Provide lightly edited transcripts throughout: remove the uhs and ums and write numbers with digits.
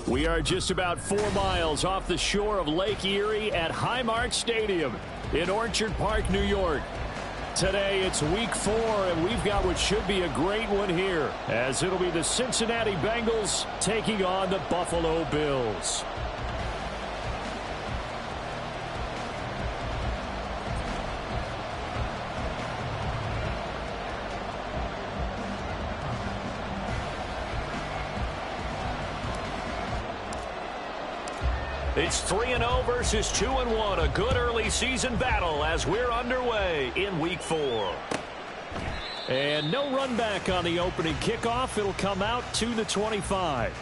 We are just about 4 miles off the shore of Lake Erie at Highmark Stadium in Orchard Park, New York. Today it's week 4, and we've got what should be a great one here, as it'll be the Cincinnati Bengals taking on the Buffalo Bills. It's 3-0 versus 2-1. A good early season battle as we're underway in week 4. And no run back on the opening kickoff. It'll come out to the 25.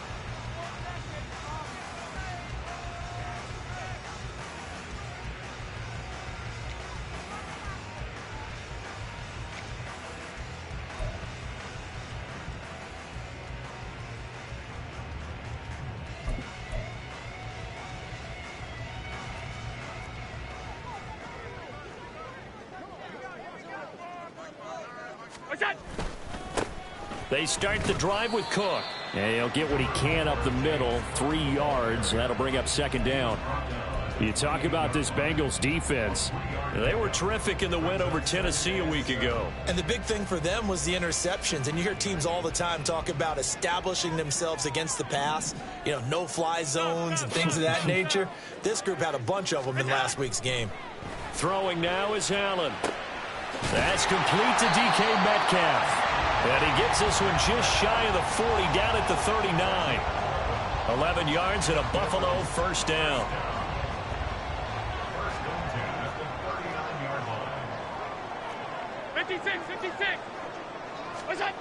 They start the drive with Cook. And he'll get what he can up the middle, 3 yards. That'll bring up second down. You talk about this Bengals defense. They were terrific in the win over Tennessee a week ago. And the big thing for them was the interceptions. And you hear teams all the time talk about establishing themselves against the pass. You know, no-fly zones and things of that nature. This group had a bunch of them in last week's game. Throwing now is Allen. That's complete to DK Metcalf. And he gets this one just shy of the 40, down at the 39. 11 yards and a Buffalo first down. What's that?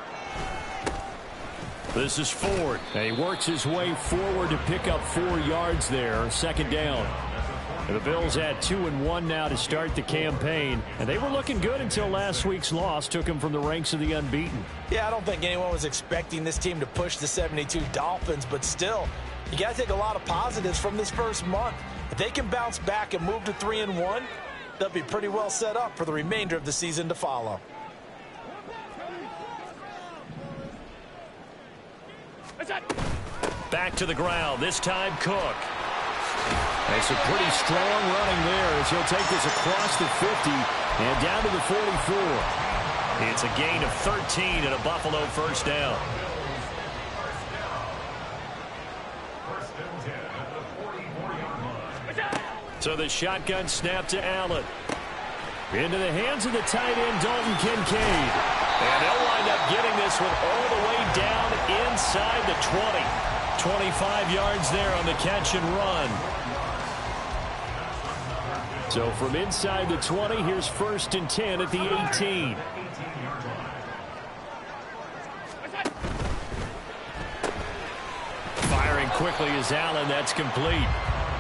This is Ford. And he works his way forward to pick up 4 yards there. Second down. And the Bills had 2-1 now to start the campaign. And they were looking good until last week's loss took them from the ranks of the unbeaten. Yeah, I don't think anyone was expecting this team to push the 72 Dolphins, but still, you got to take a lot of positives from this first month. If they can bounce back and move to 3-1, they'll be pretty well set up for the remainder of the season to follow. Back to the ground, this time Cook. It's a pretty strong running there as he'll take this across the 50 and down to the 44. It's a gain of 13 and a Buffalo first down. So the shotgun snap to Allen. Into the hands of the tight end, Dalton Kincaid. And they'll wind up getting this one all the way down inside the 20. 25 yards there on the catch and run. So from inside the 20, here's 1st and 10 at the 18. Firing quickly is Allen. That's complete.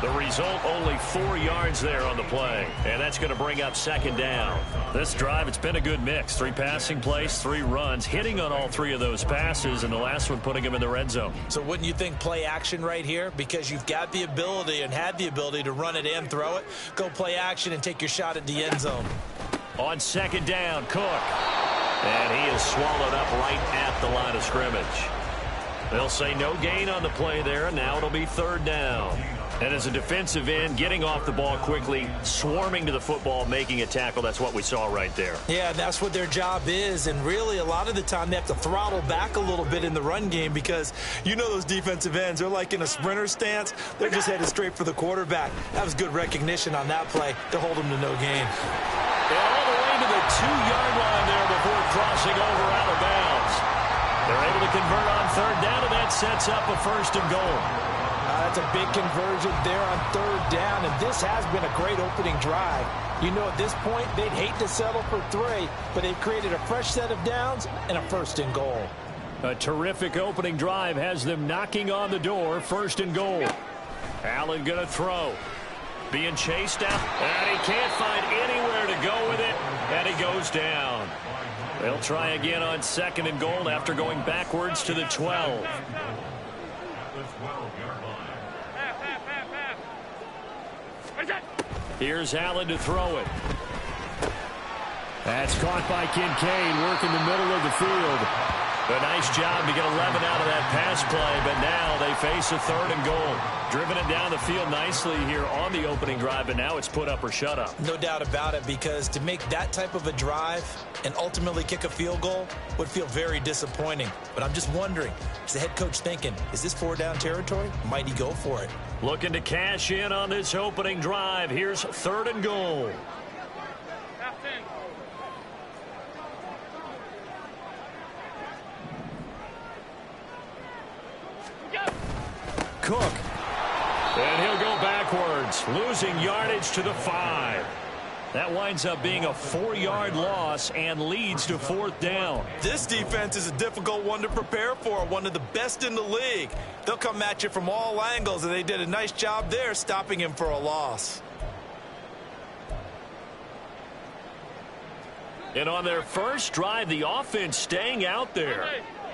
The result, only 4 yards there on the play. And that's going to bring up second down. This drive, it's been a good mix. 3 passing plays, 3 runs, hitting on all 3 of those passes, and the last one putting him in the red zone. So wouldn't you think play action right here? Because you've got the ability and had the ability to run it and throw it. Go play action and take your shot at the end zone. On second down, Cook. And he is swallowed up right at the line of scrimmage. They'll say no gain on the play there, and now it'll be 3rd down. And as a defensive end, getting off the ball quickly, swarming to the football, making a tackle, that's what we saw right there. Yeah, that's what their job is. And really, a lot of the time, they have to throttle back a little bit in the run game because you know those defensive ends, they're like in a sprinter stance. They're just headed straight for the quarterback. That was good recognition on that play to hold them to no gain. And all the way to the 2-yard line there before crossing over out of bounds. They're able to convert on 3rd down, and that sets up a 1st and goal. That's a big conversion there on 3rd down, and this has been a great opening drive. You know, at this point, they'd hate to settle for 3, but they've created a fresh set of downs and a 1st and goal. A terrific opening drive has them knocking on the door, 1st and goal. Allen going to throw. Being chased out, and he can't find anywhere to go with it, and he goes down. They'll try again on 2nd and goal after going backwards to the 12. Here's Allen to throw it. That's caught by Kincaid, working the middle of the field. A nice job to get 11 out of that pass play, but now they face a 3rd and goal. Driven it down the field nicely here on the opening drive, but now it's put up or shut up. No doubt about it, because to make that type of a drive and ultimately kick a field goal would feel very disappointing. But I'm just wondering, is the head coach thinking, is this 4-down territory? Might he go for it? Looking to cash in on this opening drive. Here's 3rd and goal. Cook. And he'll go backwards, losing yardage to the 5. That winds up being a 4-yard loss and leads to 4th down. This defense is a difficult one to prepare for, one of the best in the league. They'll come at you from all angles, and they did a nice job there stopping him for a loss. And on their first drive, the offense staying out there.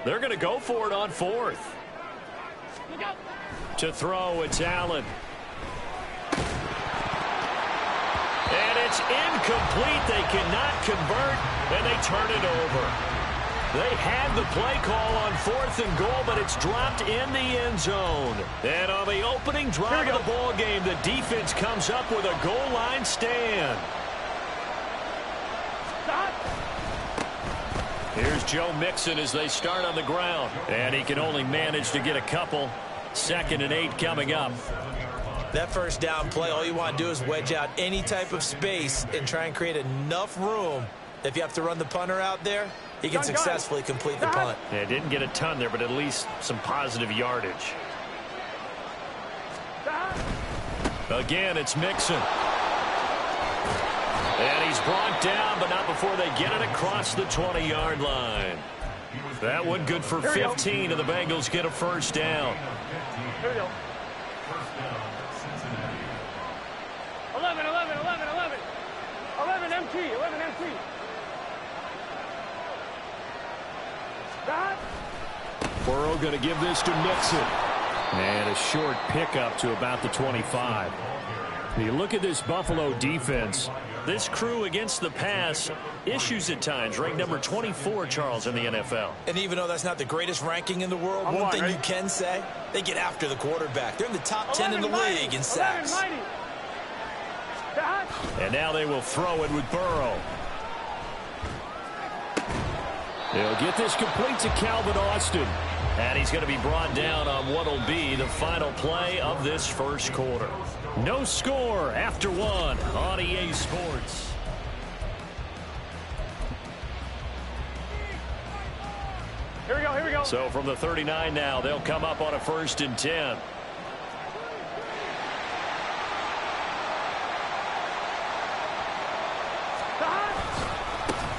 They're going to go for it on 4th. To throw, it's Allen. And it's incomplete. They cannot convert, and they turn it over. They had the play call on 4th and goal, but it's dropped in the end zone. And on the opening drive of the ball game, the defense comes up with a goal line stand. Here's Joe Mixon as they start on the ground. And he can only manage to get a couple. 2nd and 8 coming up. That first down play, all you want to do is wedge out any type of space and try and create enough room. If you have to run the punter out there, he can successfully complete the punt. Yeah, didn't get a ton there, but at least some positive yardage. Again, it's Mixon. And he's brought down, but not before they get it across the 20-yard line. That one good for 15, and the Bengals get a first down. Here we go. 11 MT. Burrow going to give this to Mixon. And a short pickup to about the 25. You look at this Buffalo defense. This crew against the pass, issues at times, ranked number 24, Charles, in the NFL. And even though that's not the greatest ranking in the world, one thing you can say, they get after the quarterback. They're in the top 10 in the league in sacks. And now they will throw it with Burrow. They'll get this complete to Calvin Austin. And he's going to be brought down on what will be the final play of this first quarter. No score after 1 on EA Sports. Here we go. So from the 39 now, they'll come up on a 1st and 10.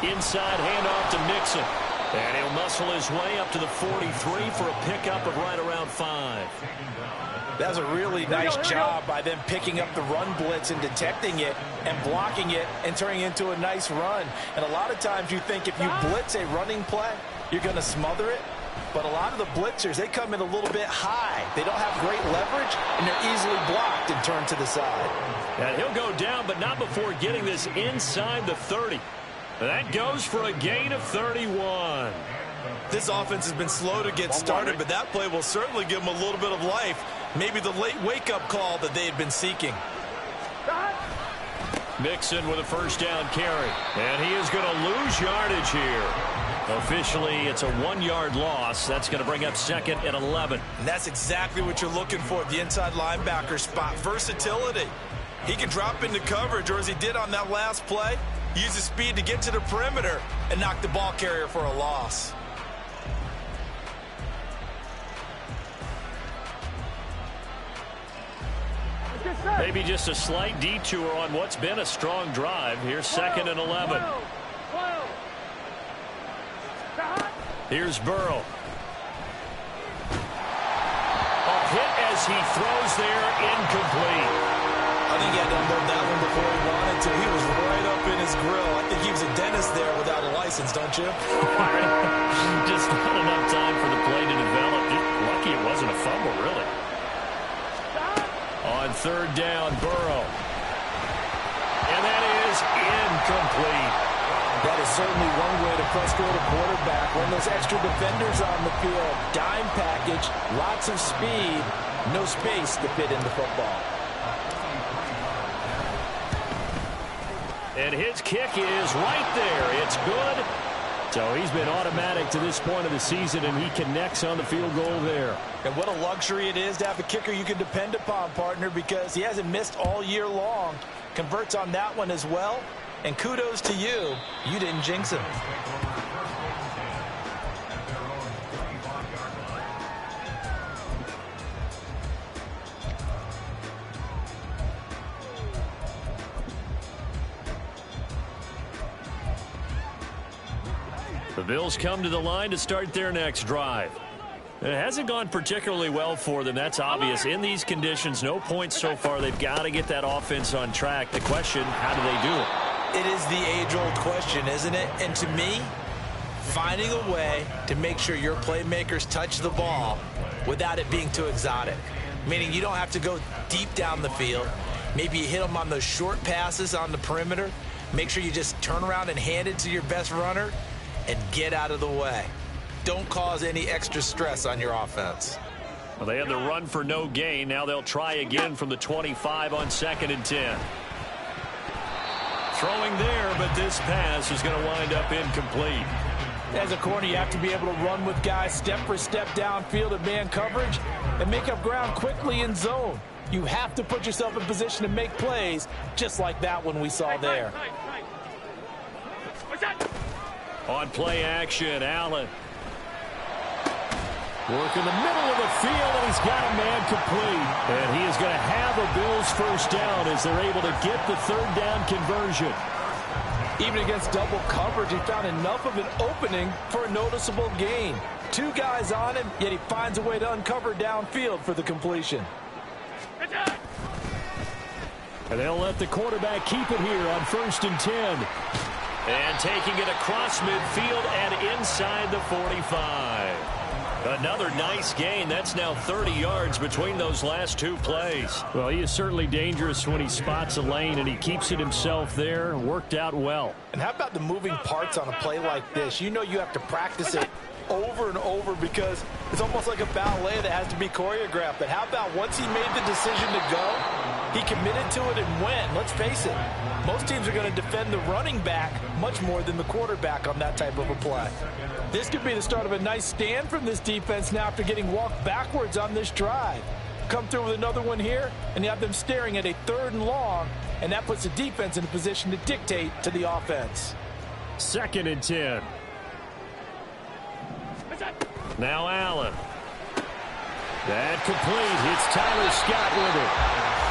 Inside handoff to Mixon. And he'll muscle his way up to the 43 for a pickup of right around 5. That was a really nice job by them picking up the run blitz and detecting it and blocking it and turning it into a nice run. And a lot of times you think if you blitz a running play, you're going to smother it. But a lot of the blitzers, they come in a little bit high. They don't have great leverage, and they're easily blocked and turned to the side. And he'll go down, but not before getting this inside the 30. That goes for a gain of 31. This offense has been slow to get started, but that play will certainly give them a little bit of life. Maybe the late wake-up call that they had been seeking. Mixon with a first down carry. And he is going to lose yardage here. Officially, it's a 1-yard loss. That's going to bring up 2nd and 11. And that's exactly what you're looking for at the inside linebacker spot. Versatility. He can drop into coverage, or as he did on that last play, use his speed to get to the perimeter and knock the ball carrier for a loss. Maybe just a slight detour on what's been a strong drive. Here's 2nd and 11. Here's Burrow. A hit as he throws there, incomplete. I think he had to unload that one before he wanted to. He was right up in his grill. I think he was a dentist there without a license, don't you? Just not enough time for the play to develop. Just lucky it wasn't a fumble, really. On 3rd down, Burrow. And that is incomplete. That that is certainly one way to frustrate a quarterback. When those extra defenders on the field, dime package, lots of speed, no space to fit in the football. And his kick is right there. It's good. So he's been automatic to this point of the season, and he connects on the field goal there. And what a luxury it is to have a kicker you can depend upon, partner, because he hasn't missed all year long. Converts on that one as well. And kudos to you. You didn't jinx him. The Bills come to the line to start their next drive. It hasn't gone particularly well for them. That's obvious. In these conditions, no points so far. They've got to get that offense on track. The question, how do they do it? It is the age-old question, isn't it? And to me, finding a way to make sure your playmakers touch the ball without it being too exotic. Meaning you don't have to go deep down the field. Maybe you hit them on those short passes on the perimeter. Make sure you just turn around and hand it to your best runner and get out of the way. Don't cause any extra stress on your offense. Well, they had the run for no gain. Now they'll try again from the 25 on 2nd and 10. Throwing there, but this pass is going to wind up incomplete. As a corner, you have to be able to run with guys step for step downfield at man coverage and make up ground quickly in zone. You have to put yourself in position to make plays, just like that one we saw there. On play action, Allen. Work in the middle of the field, and he's got a man complete. And he is going to have a Bills first down as they're able to get the 3rd down conversion. Even against double coverage, he found enough of an opening for a noticeable gain. 2 guys on him, yet he finds a way to uncover downfield for the completion. And they'll let the quarterback keep it here on 1st and 10. And taking it across midfield and inside the 45. Another nice gain. That's now 30 yards between those last 2 plays. Well, he is certainly dangerous when he spots a lane, and he keeps it himself there. Worked out well. And how about the moving parts on a play like this? You know you have to practice it over and over because it's almost like a ballet that has to be choreographed. But how about once he made the decision to go, he committed to it and went. Let's face it, most teams are going to defend the running back much more than the quarterback on that type of a play. This could be the start of a nice stand from this defense now after getting walked backwards on this drive. Come through with another one here, and you have them staring at a 3rd and long, and that puts the defense in a position to dictate to the offense. 2nd and 10. Now Allen. That complete. It's Tyler Scott with it.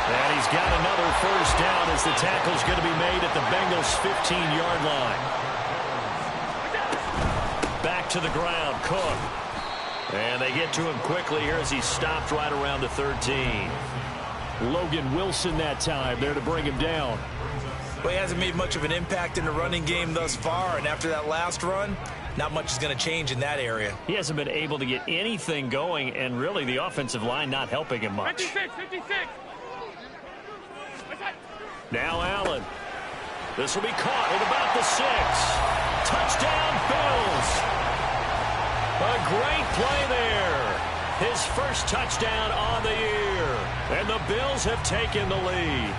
And he's got another first down as the tackle's going to be made at the Bengals' 15-yard line. Back to the ground, Cook. And they get to him quickly here as he stopped right around the 13. Logan Wilson that time there to bring him down. Well, he hasn't made much of an impact in the running game thus far, and after that last run, not much is going to change in that area. He hasn't been able to get anything going, and really the offensive line not helping him much. 56. Now Allen. This will be caught at about the 6. Touchdown, Bills. A great play there. His first touchdown on the year. And the Bills have taken the lead.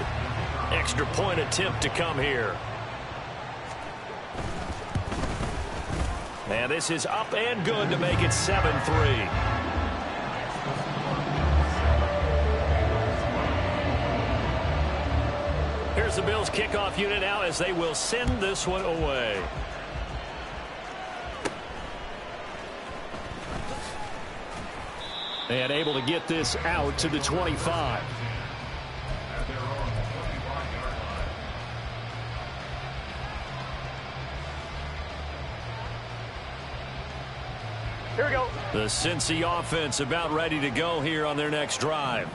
Extra point attempt to come here. And this is up and good to make it 7-3. Here's the Bills kickoff unit now as they will send this one away. And able to get this out to the 25. Here we go. The Cincy offense about ready to go here on their next drive.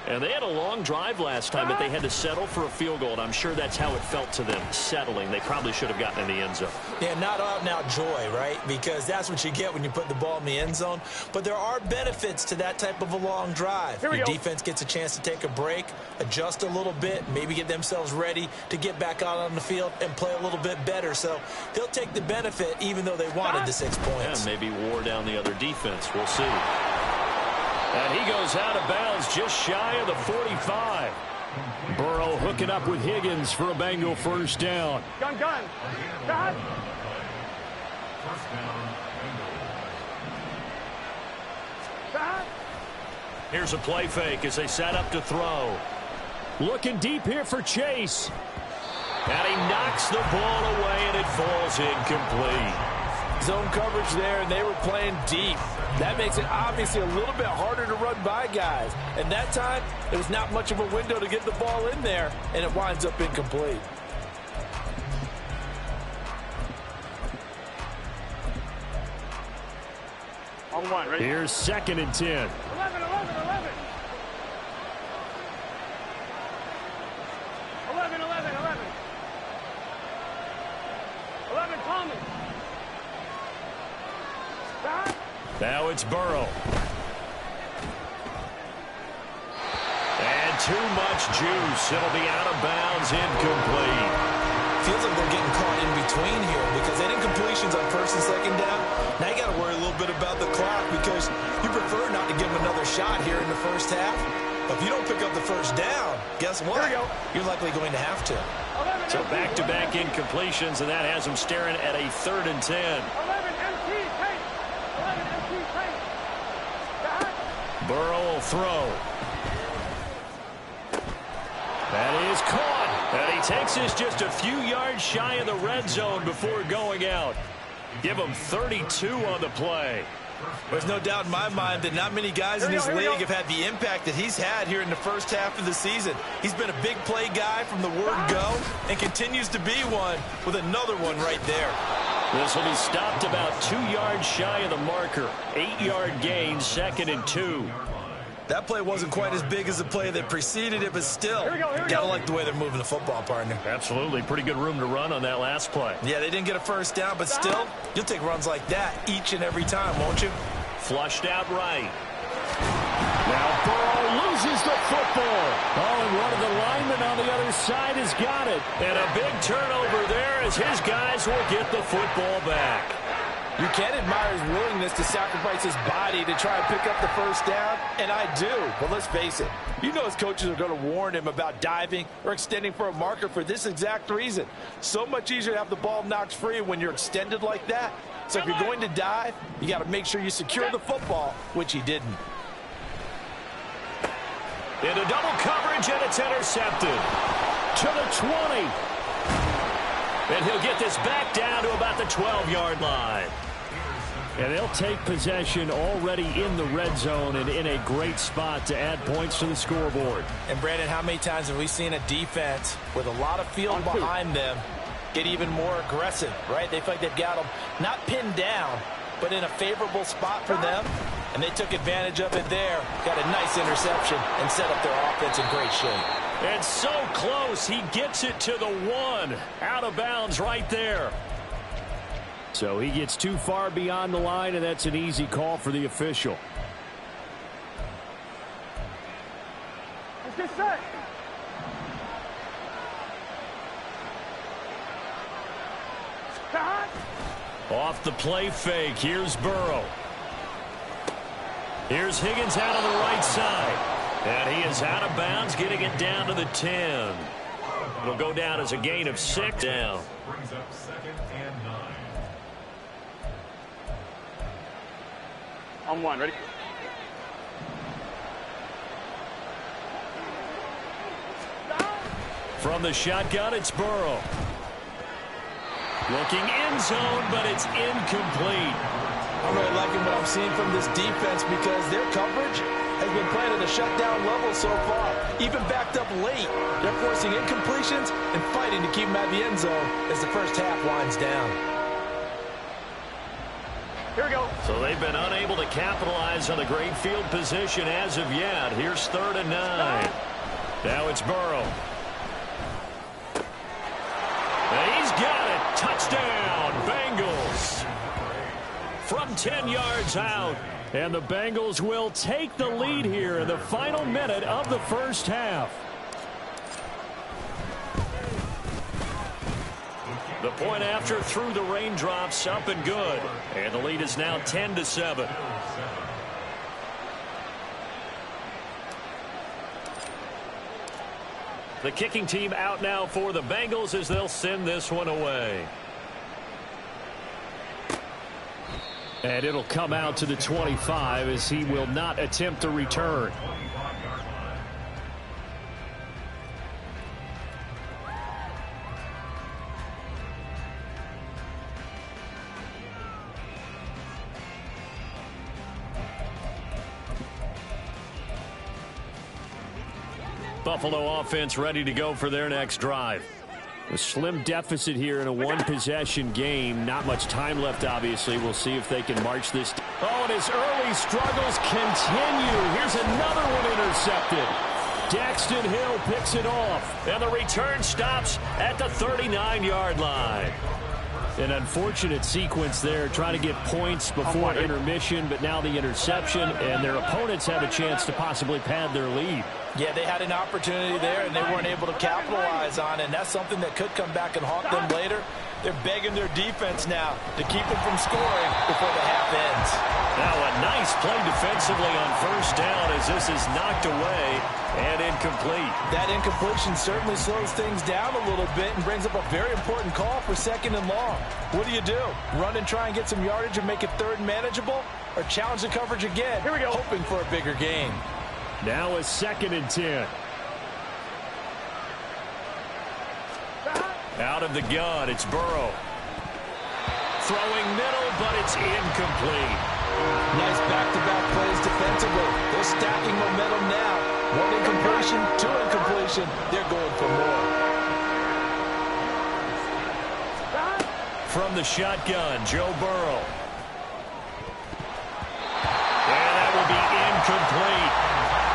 And they had a long drive last time, but they had to settle for a field goal, and I'm sure that's how it felt to them, settling. They probably should have gotten in the end zone. Yeah, not out-and-out joy, right? Because that's what you get when you put the ball in the end zone. But there are benefits to that type of a long drive. Your defense gets a chance to take a break, adjust a little bit, maybe get themselves ready to get back out on the field and play a little bit better. So they'll take the benefit even though they wanted the 6 points. Yeah, maybe wore down the other defense. We'll see. And he goes out of bounds just shy of the 45. Burrow hooking up with Higgins for a Bengal first down. Gun. God. Here's a play fake as they set up to throw. Looking deep here for Chase. And he knocks the ball away, and it falls incomplete. Zone coverage there, and they were playing deep. That makes it obviously a little bit harder to run by guys. And that time, it was not much of a window to get the ball in there, and it winds up incomplete. On one, ready? Here's 2nd and 10. 11. 11, Thomas. Now it's Burrow. And too much juice. It'll be out of bounds, incomplete. Feels like they're getting caught in between here because they didn't completions on 1st and 2nd down. Now you got to worry a little bit about the clock because you prefer not to give them another shot here in the first half. But if you don't pick up the first down, guess what? You're likely going to have to. So back-to-back incompletions, and that has them staring at a 3rd and 10. 11 MT, take. 11 MT, take. Burrow will throw. That is caught. And he takes this just a few yards shy of the red zone before going out. Give him 32 on the play. There's no doubt in my mind that not many guys in this league have had the impact that he's had here in the first half of the season. He's been a big play guy from the word go and continues to be one with another one right there. This will be stopped about 2 yards shy of the marker. 8-yard gain, 2nd and 2. That play wasn't quite as big as the play that preceded it, but still, gotta like the way they're moving the football, partner. Absolutely. Pretty good room to run on that last play. Yeah, they didn't get a first down, but still, you'll take runs like that each and every time, won't you? Flushed out right. Now Burrow loses the football. Oh, and one of the linemen on the other side has got it. And a big turnover there as his guys will get the football back. You can admire his willingness to sacrifice his body to try and pick up the first down, and I do. But let's face it, you know his coaches are going to warn him about diving or extending for a marker for this exact reason. So much easier to have the ball knocked free when you're extended like that. So if you're going to dive, you got to make sure you secure the football, which he didn't. Into double coverage, and it's intercepted. To the 20. And he'll get this back down to about the 12-yard line. And they'll take possession already in the red zone and in a great spot to add points to the scoreboard. And, Brandon, how many times have we seen a defense with a lot of field behind them get even more aggressive, right? They feel like they've got them not pinned down, but in a favorable spot for them. And they took advantage of it there. Got a nice interception and set up their offense in great shape. And so close, he gets it to the 1. Out of bounds right there. So he gets too far beyond the line, and that's an easy call for the official. Let's get set. Off the play fake, here's Burrow. Here's Higgins out on the right side. And he is out of bounds, getting it down to the 10. It'll go down as a gain of 6 down. Brings up 2nd and 9. On one, ready? From the shotgun, it's Burrow. Looking end zone, but it's incomplete. I'm really liking what I'm seeing from this defense because their coverage has been playing at a shutdown level so far. Even backed up late, they're forcing incompletions and fighting to keep them at the end zone as the first half winds down. Here we go. So they've been unable to capitalize on the great field position as of yet. Here's 3rd and 9. Now it's Burrow. And he's got it. Touchdown, Bengals. From 10 yards out. And the Bengals will take the lead here in the final minute of the first half. The point after through the raindrops, up and good. And the lead is now 10-7. The kicking team out now for the Bengals as they'll send this one away. And it'll come out to the 25 as he will not attempt to return. Buffalo offense ready to go for their next drive. A slim deficit here in a one-possession game. Not much time left, obviously. We'll see if they can march this. Oh, and his early struggles continue. Here's another one intercepted. Daxton Hill picks it off. And the return stops at the 39-yard line. An unfortunate sequence there, trying to get points before intermission, but now the interception, and their opponents have a chance to possibly pad their lead. Yeah, they had an opportunity there, and they weren't able to capitalize on it, and that's something that could come back and haunt them later. They're begging their defense now to keep them from scoring before the half ends. Now a nice play defensively on first down as this is knocked away and incomplete. That incompletion certainly slows things down a little bit and brings up a very important call for 2nd and long. What do? Run and try and get some yardage and make it 3rd and manageable? Or challenge the coverage again, Here we go. hoping for a bigger gain? Now a 2nd and 10. Out of the gun, it's Burrow. Throwing middle, but it's incomplete. Nice back-to-back plays defensively. They're stacking momentum now. 1 incompletion, 2 incompletion. They're going for more. From the shotgun, Joe Burrow. And that will be incomplete.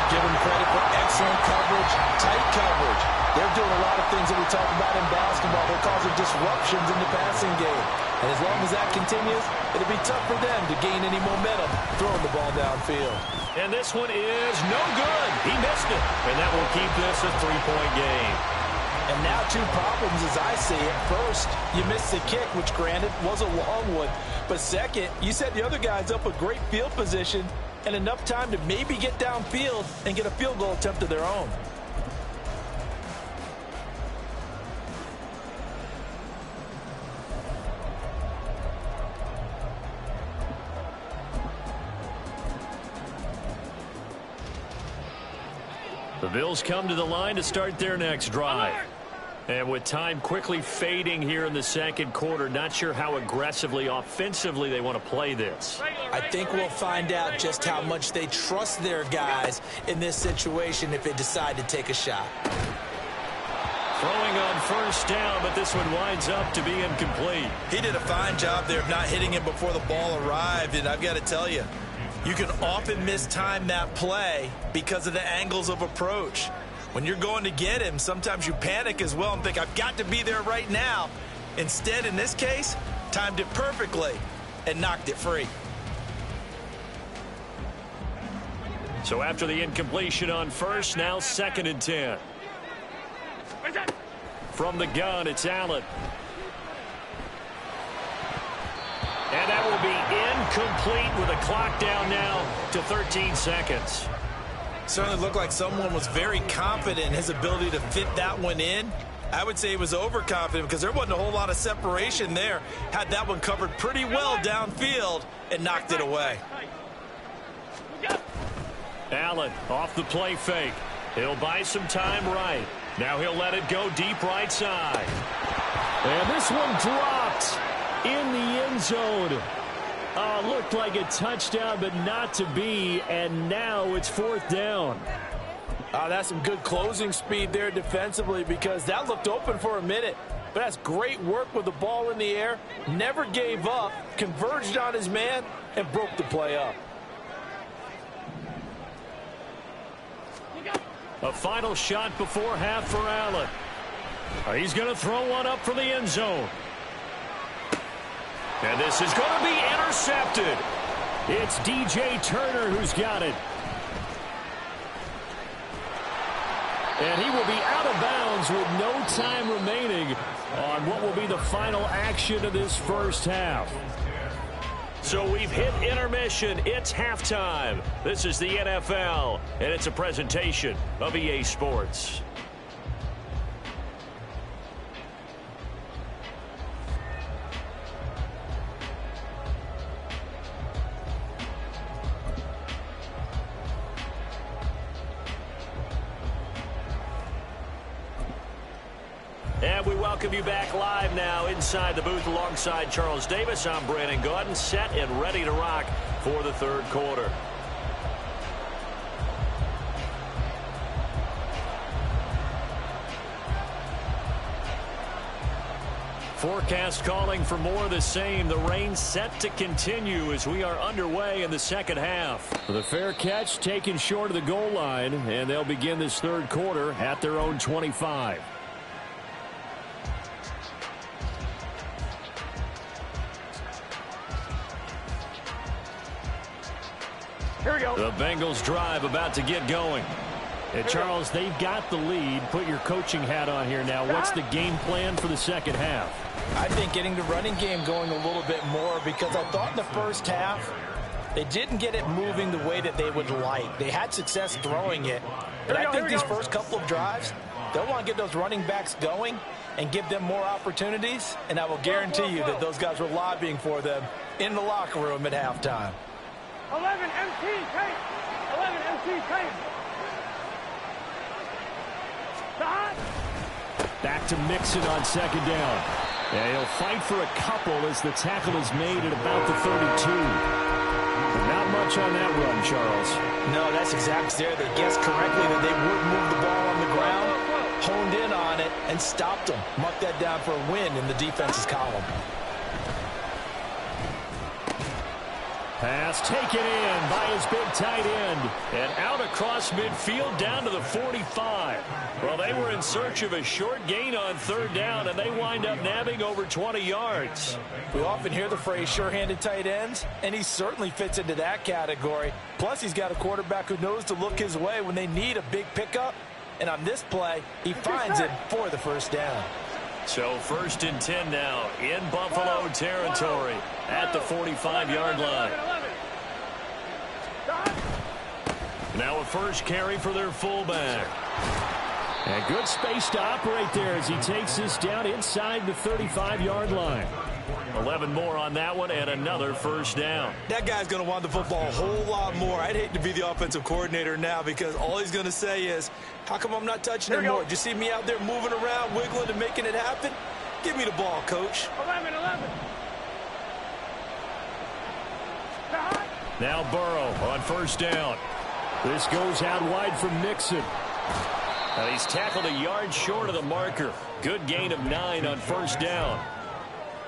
Give them credit for excellent coverage, tight coverage. They're doing a lot of things that we talk about in basketball. They're causing disruptions in the passing game. And as long as that continues, it'll be tough for them to gain any momentum throwing the ball downfield. And this one is no good. He missed it. And that will keep this a 3-point game. And now 2 problems as I see it. First, you missed the kick, which granted was a long one. But second, you set the other guys up with great field position and enough time to maybe get downfield and get a field goal attempt of their own. The Bills come to the line to start their next drive. And with time quickly fading here in the second quarter, not sure how aggressively, offensively they want to play this. I think we'll find out just how much they trust their guys in this situation if they decide to take a shot. Throwing on first down, but this one winds up to be incomplete. He did a fine job there of not hitting him before the ball arrived, and I've got to tell you, you can often mistime that play because of the angles of approach. When you're going to get him, sometimes you panic as well and think, I've got to be there right now. Instead, in this case, timed it perfectly and knocked it free. So after the incompletion on first, now 2nd and 10. From the gun, it's Allen. And that will be incomplete with a clock down now to 13 seconds. Certainly looked like someone was very confident in his ability to fit that one in. I would say he was overconfident because there wasn't a whole lot of separation there. Had that one covered pretty well downfield and knocked it away. Allen off the play fake. He'll buy some time right. Now he'll let it go deep right side. And this one dropped in the end zone. Looked like a touchdown, but not to be, and now it's 4th down. That's some good closing speed there defensively because that looked open for a minute. But that's great work with the ball in the air. Never gave up, converged on his man, and broke the play up. A final shot before half for Allen. He's going to throw one up from the end zone. And this is going to be intercepted. It's DJ Turner who's got it. And he will be out of bounds with no time remaining on what will be the final action of this first half. So we've hit intermission. It's halftime. This is the NFL, and it's a presentation of EA Sports. And we welcome you back live now inside the booth alongside Charles Davis. I'm Brandon Gaudin, set and ready to rock for the third quarter. Forecast calling for more of the same. The rain set to continue as we are underway in the second half. The fair catch taken short of the goal line, and they'll begin this third quarter at their own 25. Here we go. The Bengals drive about to get going. And Charles, they've got the lead. Put your coaching hat on here now. What's the game plan for the second half? I think getting the running game going a little bit more, because I thought in the first half they didn't get it moving the way that they would like. They had success throwing it, but I think these first couple of drives, they'll want to get those running backs going and give them more opportunities, and I will guarantee you that those guys were lobbying for them in the locker room at halftime. 11 MT, tape. 11 MT, tape. Back to Mixon on second down. And he'll fight for a couple as the tackle is made at about the 32. But not much on that run, Charles. No, that's exactly there. They guessed correctly that they would move the ball on the ground, honed in on it, and stopped them. Marked that down for a win in the defense's column. Pass taken in by his big tight end. And out across midfield down to the 45. Well, they were in search of a short gain on third down, and they wind up nabbing over 20 yards. We often hear the phrase sure-handed tight ends, and he certainly fits into that category. Plus, he's got a quarterback who knows to look his way when they need a big pickup. And on this play, he finds it for the first down. So first and 10 now in Buffalo territory at the 45-yard line. Now a first carry for their fullback. And good space to operate there as he takes this down inside the 35-yard line. 11 more on that one and another first down. That guy's going to want the football a whole lot more. I'd hate to be the offensive coordinator now, because all he's going to say is, how come I'm not touching him more? Did you see me out there moving around, wiggling, and making it happen? Give me the ball, coach. 11. Now Burrow on first down. This goes out wide for Mixon. And he's tackled a yard short of the marker. Good gain of 9 on first down.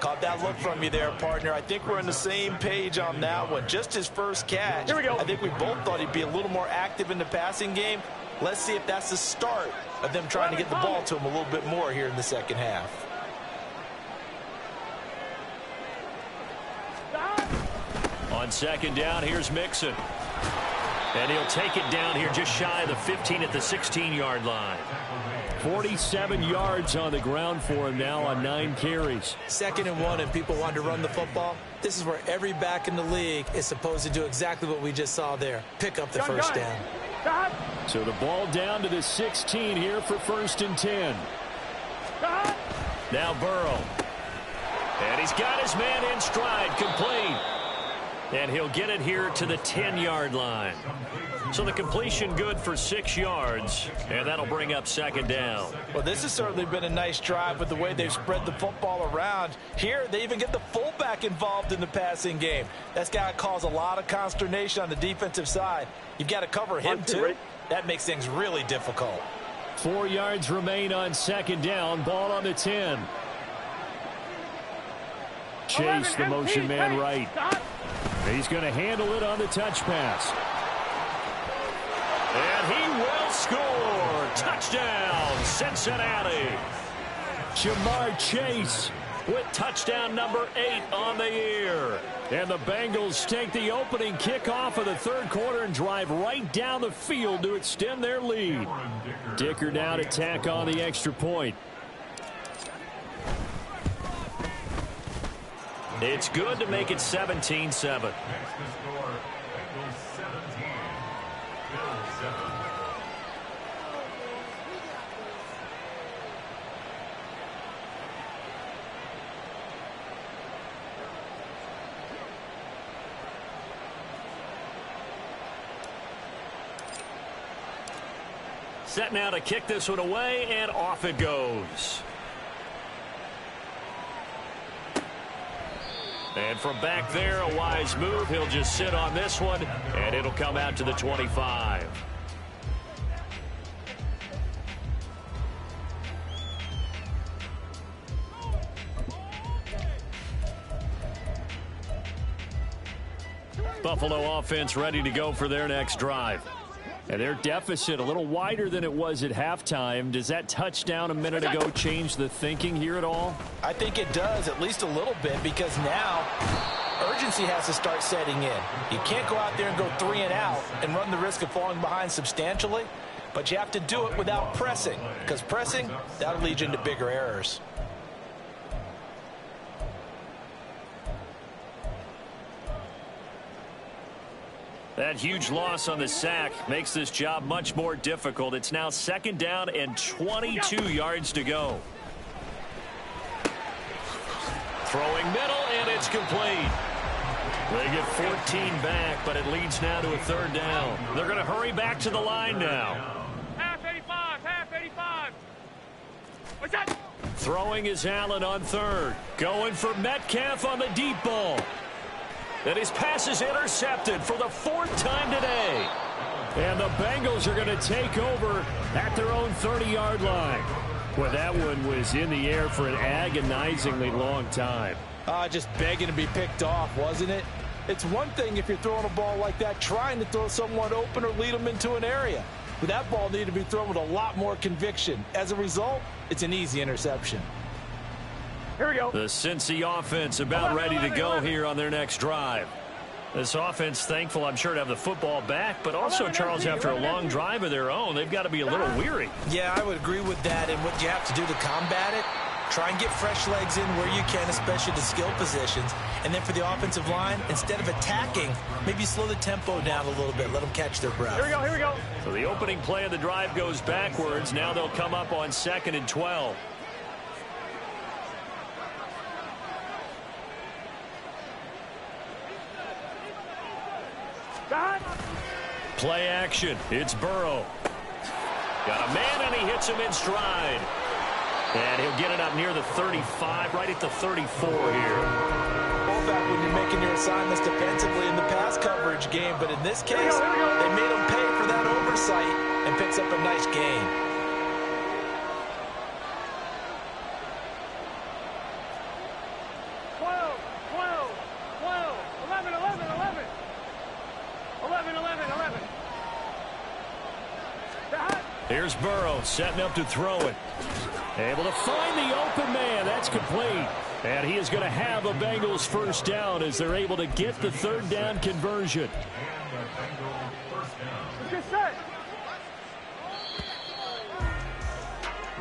Caught that look from you there, partner. I think we're on the same page on that one. Just his first catch. Here we go. I think we both thought he'd be a little more active in the passing game. Let's see if that's the start of them trying to get the ball to him a little bit more here in the second half. On second down, here's Mixon. And he'll take it down here just shy of the 15 at the 16-yard line. 47 yards on the ground for him now on 9 carries. 2nd and 1, and people want to run the football. This is where every back in the league is supposed to do exactly what we just saw there. Pick up the first down. So the ball down to the 16 here for first and 10. Now Burrow. And he's got his man in stride, complete. And he'll get it here to the 10-yard line. So the completion good for 6 yards, and that'll bring up second down. Well, this has certainly been a nice drive with the way they've spread the football around. Here, they even get the fullback involved in the passing game. That's got to cause a lot of consternation on the defensive side. You've got to cover him, too. That makes things really difficult. 4 yards remain on second down. Ball on the 10. Chase, the motion man right. He's going to handle it on the touch pass. And he will score. Touchdown, Cincinnati. Jamar Chase with touchdown number 8 on the year. And the Bengals take the opening kickoff of the third quarter and drive right down the field to extend their lead. Dicker down to tack on the extra point. It's good to make it 17-7. Next to score, Bengals 17, Bills 7. Set now to kick this one away, and off it goes. And from back there, a wise move. He'll just sit on this one, and it'll come out to the 25. Buffalo offense ready to go for their next drive. And their deficit a little wider than it was at halftime. Does that touchdown a minute ago change the thinking here at all? I think it does, at least a little bit, because now urgency has to start setting in. You can't go out there and go 3 and out and run the risk of falling behind substantially, but you have to do it without pressing, because pressing, that'll lead you into bigger errors. That huge loss on the sack makes this job much more difficult. It's now 2nd down and 22 yards to go. Throwing middle, and it's complete. They get 14 back, but it leads now to a 3rd down. They're going to hurry back to the line now. Half 85, half 85. What's that? Throwing is Allen on 3rd. Going for Metcalf on the deep ball. And his pass is intercepted for the 4th time today. And the Bengals are going to take over at their own 30-yard line. Well, that one was in the air for an agonizingly long time. Just begging to be picked off, wasn't it? It's one thing if you're throwing a ball like that, trying to throw someone open or lead them into an area. But that ball needed to be thrown with a lot more conviction. As a result, it's an easy interception. Here we go. The Cincy offense about ready to go here on their next drive. This offense thankful, I'm sure, to have the football back, but also, Charles, after a long drive of their own, they've got to be a little weary. Yeah, I would agree with that, and what you have to do to combat it, try and get fresh legs in where you can, especially the skill positions. And then for the offensive line, instead of attacking, maybe slow the tempo down a little bit, let them catch their breath. Here we go, here we go. So the opening play of the drive goes backwards. Now they'll come up on 2nd and 12. Play action. It's Burrow. Got a man, and he hits him in stride. And he'll get it up near the 35, right at the 34 here. Ball back when you're making your assignments defensively in the pass coverage game, but in this case, they made him pay for that oversight and picks up a nice gain. Here's Burrow setting up to throw it. Able to find the open man. That's complete. And he is going to have a Bengals 1st down as they're able to get the 3rd down conversion.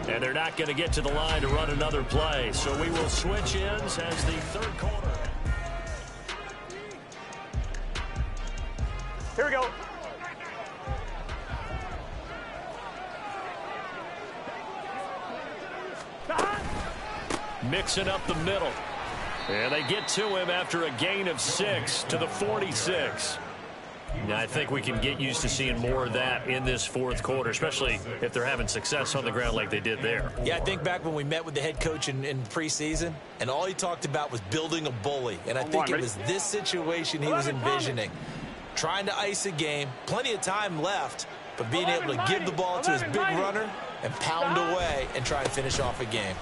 And they're not going to get to the line to run another play. So we will switch ends as the 3rd quarter. Here we go. Mixing up the middle. And they get to him after a gain of 6 to the 46. Now, I think we can get used to seeing more of that in this 4th quarter, especially if they're having success on the ground like they did there. Yeah, I think back when we met with the head coach in preseason, and all he talked about was building a bully. And I think it was this situation he was envisioning. Trying to ice a game, plenty of time left, but being able to give the ball to his big runner and pound away and try and finish off a game.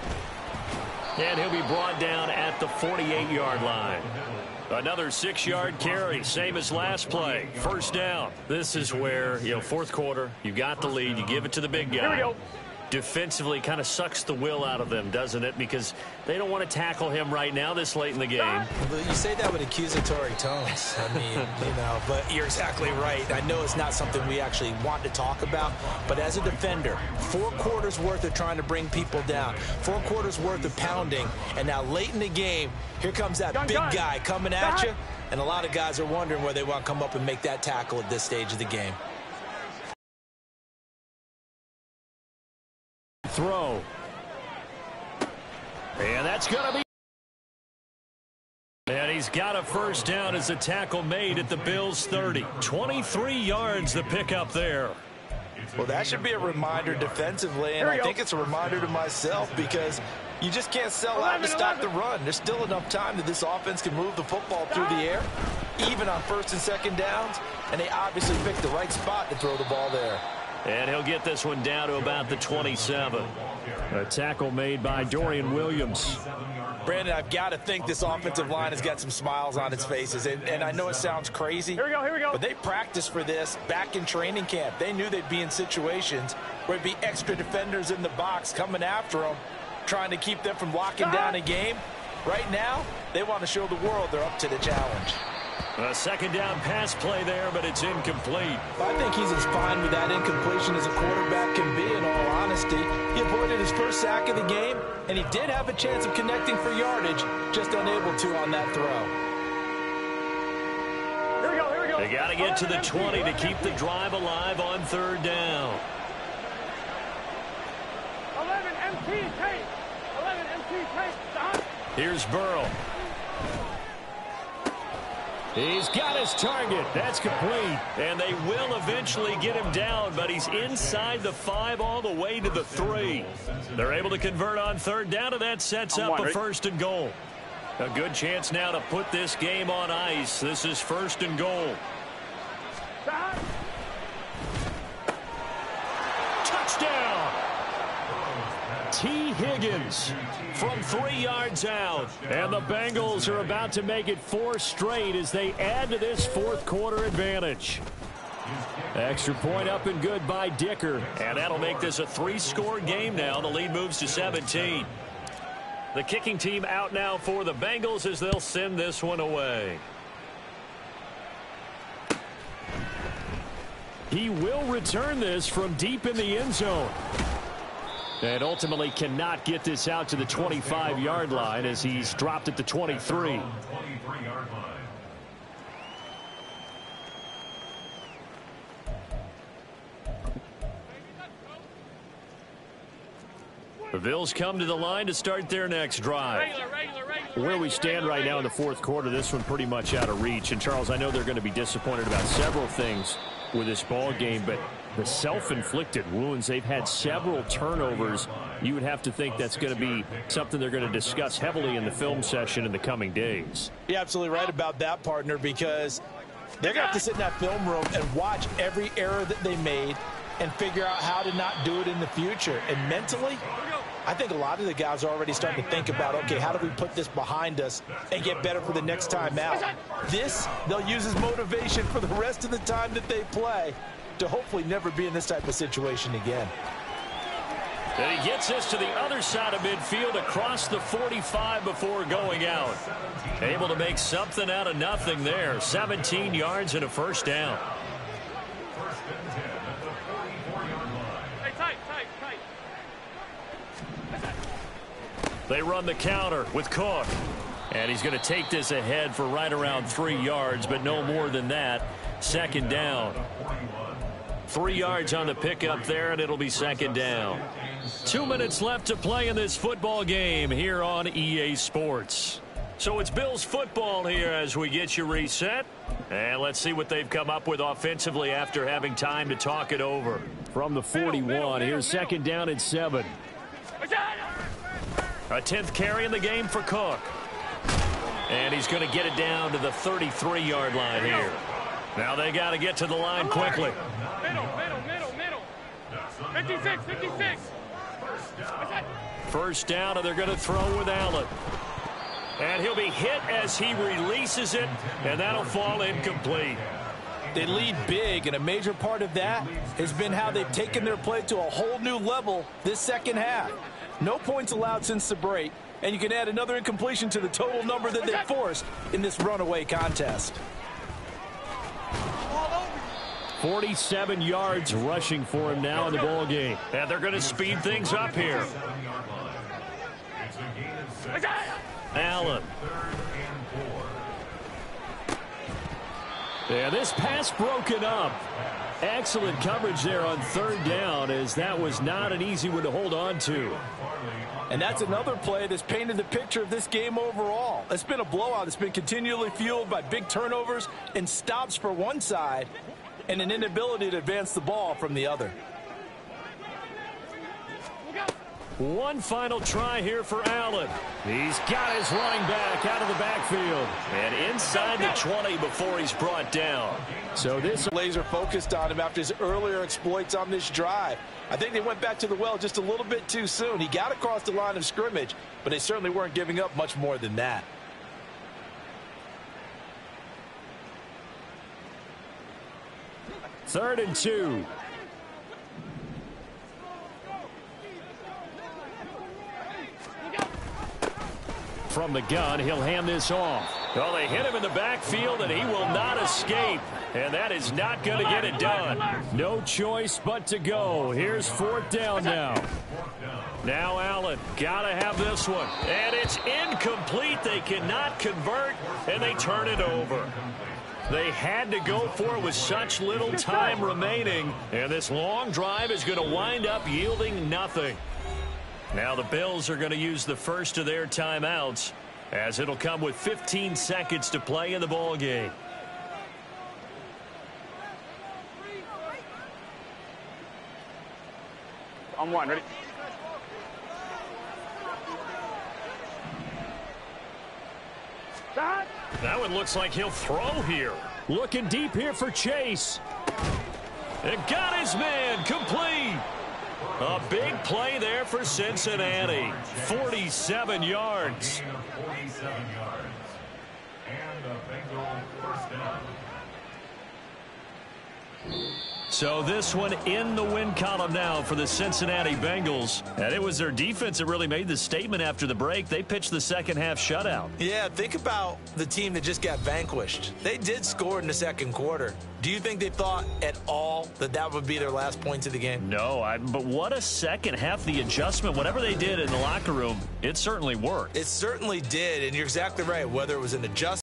And he'll be brought down at the 48-yard line. Another 6-yard carry, same as last play. First down. This is where, fourth quarter, you got the lead, you give it to the big guy. Here we go. Defensively kind of sucks the will out of them, doesn't it? Because they don't want to tackle him right now this late in the game. Well, you say that with accusatory tones. I mean, but you're exactly right. I know it's not something we actually want to talk about, but as a defender, 4 quarters worth of trying to bring people down, 4 quarters worth of pounding, and now late in the game, here comes that big guy coming at you, and a lot of guys are wondering where they want to come up and make that tackle at this stage of the game. Throw. And that's going to be. And he's got a first down as a tackle made at the Bills' 30. 23 yards the pickup there. Well, that should be a reminder defensively, and I think it's a reminder to myself because you just can't sell out to stop the run. There's still enough time that this offense can move the football through the air, even on first and second downs, and they obviously picked the right spot to throw the ball there. And he'll get this one down to about the 27. A tackle made by Dorian Williams. Brandon, I've got to think this offensive line has got some smiles on its faces. And I know it sounds crazy. Here we go. But they practiced for this back in training camp. They knew they'd be in situations where there'd be extra defenders in the box coming after them, trying to keep them from locking down a game. Right now, they want to show the world they're up to the challenge. A second down pass play there, but it's incomplete. I think he's as fine with that incompletion as a quarterback can be, in all honesty. He avoided his first sack of the game, and he did have a chance of connecting for yardage, just unable to on that throw. Here we go. They got to get to the 20 to keep the drive alive on third down. 11 MT tape. 11 MT tape. Here's Burrow. He's got his target. That's complete. And they will eventually get him down, but he's inside the 5 all the way to the 3. They're able to convert on third down, and that sets up a first and goal. A good chance now to put this game on ice. This is first and goal. Touchdown! T. Higgins from 3 yards out. And the Bengals are about to make it 4 straight as they add to this fourth quarter advantage. Extra point up and good by Dicker. And that'll make this a 3-score game now. The lead moves to 17. The kicking team out now for the Bengals as they'll send this one away. He will return this from deep in the end zone. And ultimately cannot get this out to the 25-yard line as he's dropped at the 23. The Bills come to the line to start their next drive. Where we stand right now in the fourth quarter, this one pretty much out of reach. And, Charles, I know they're going to be disappointed about several things with this ball game, but the self-inflicted wounds, they've had several turnovers. You would have to think that's going to be something they're going to discuss heavily in the film session in the coming days. You're absolutely right about that, partner, because they're going to have to sit in that film room and watch every error that they made and figure out how to not do it in the future. And mentally, I think a lot of the guys are already starting to think about, okay, how do we put this behind us and get better for the next time out? This, they'll use as motivation for the rest of the time that they play to hopefully never be in this type of situation again. And he gets this to the other side of midfield across the 45 before going out. Able to make something out of nothing there. 17 yards and a first down. They run the counter with Cook. And he's going to take this ahead for right around 3 yards, but no more than that. Second down. 3 yards on the pickup there, and it'll be second down. 2 minutes left to play in this football game here on EA Sports. So it's Bills football here as we get you reset. And let's see what they've come up with offensively after having time to talk it over. From the 41, here's second down and 7. A 10th carry in the game for Cook. And he's going to get it down to the 33-yard line here. Now they got to get to the line quickly. Middle. 56. First down, and they're going to throw with Allen. And he'll be hit as he releases it, and that'll fall incomplete. They lead big, and a major part of that has been how they've taken their play to a whole new level this second half. No points allowed since the break, and you can add another incompletion to the total number that they've forced in this runaway contest. 47 yards rushing for him now in the ball game. And they're going to speed things up here. Allen. Yeah, this pass broken up. Excellent coverage there on third down, as that was not an easy one to hold on to. And that's another play that's painted the picture of this game overall. It's been a blowout. It's been continually fueled by big turnovers and stops for one side and an inability to advance the ball from the other. One final try here for Allen. He's got his running back out of the backfield. And inside the 20 before he's brought down. So this laser focused on him after his earlier exploits on this drive. I think they went back to the well just a little bit too soon. He got across the line of scrimmage, but they certainly weren't giving up much more than that. Third and 2. From the gun, he'll hand this off. Well, they hit him in the backfield, and he will not escape. And that is not going to get it done. No choice but to go. Here's fourth down now. Now Allen, got to have this one. And it's incomplete. They cannot convert, and they turn it over. They had to go for it with such little time remaining. And this long drive is going to wind up yielding nothing. Now the Bills are going to use the first of their timeouts, as it'll come with 15 seconds to play in the ball game. On one, ready? Start. That one looks like he'll throw here. Looking deep here for Chase. And got his man complete. A big play there for Cincinnati. 47 yards. 47 yards. And a Bengal first down. So this one in the win column now for the Cincinnati Bengals. And it was their defense that really made the statement after the break. They pitched the second half shutout. Yeah, think about the team that just got vanquished. They did score in the second quarter. Do you think they thought at all that that would be their last points of the game? No, but what a second half. The adjustment, whatever they did in the locker room, it certainly worked. It certainly did, and you're exactly right. Whether it was an adjustment